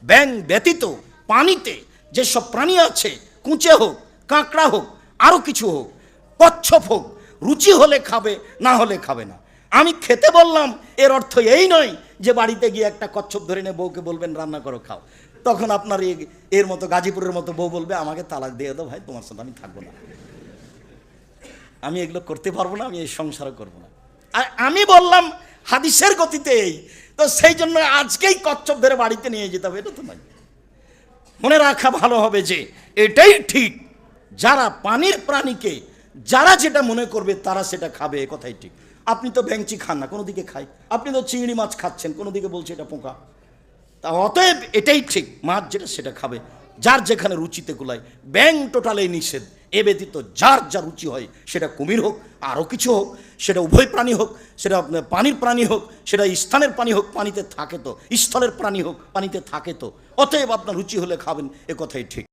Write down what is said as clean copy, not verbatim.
ব্যাঙ ব্যতীত পানিতে যেসব প্রাণী আছে, কুঁচে হোক, কাঁকড়া হোক, আরও কিছু হোক, কচ্ছপ হোক, রুচি হলে খাবে, না হলে খাবে না। আমি খেতে বললাম এর অর্থ এই নয় যে বাড়িতে গিয়ে একটা কচ্ছপ ধরে নিয়ে বউকে বলবেন রান্না করো খাও। তখন আপনার এর মতো গাজীপুরের মতো বউ বলবে আমাকে তালাক দিয়ে দাও ভাই, তোমার সাথে আমি থাকবো না, আমি এগুলো করতে পারবো না, আমি এই সংসারও করবো না। আর আমি বললাম হাদিসের গতিতে এই, তো সেই জন্য আজকেই কচ্ছপ ধরে বাড়িতে নিয়ে যেতে হবে, এটা তো নয়। মনে রাখা ভালো হবে যে এটাই ঠিক, যারা পানির প্রাণীকে যারা যেটা মনে করবে তারা সেটা খাবে, এ কথাই ঠিক। আপনি তো ব্যাঙচি খান না, কোনো দিকে খাই, আপনি তো চিংড়ি মাছ খাচ্ছেন, কোনো দিকে বলছে এটা পোকা। তা অতএব এটাই ঠিক, মাছ যেটা সেটা খাবে, যার যেখানে রুচিতে কুলায়। ব্যাঙ টোটালেই নিষেধ, এ ব্যতীত যার যা রুচি হয়, সেটা কুমির হোক, আরও কিছু হোক, সেটা উভয় প্রাণী হোক, সেটা পানির প্রাণী হোক, সেটা স্থানের প্রাণী হোক, পানিতে থাকে তো, স্থলের প্রাণী হোক, পানিতে থাকে তো। অতএব আপনার রুচি হলে খাবেন, এ কথাই ঠিক।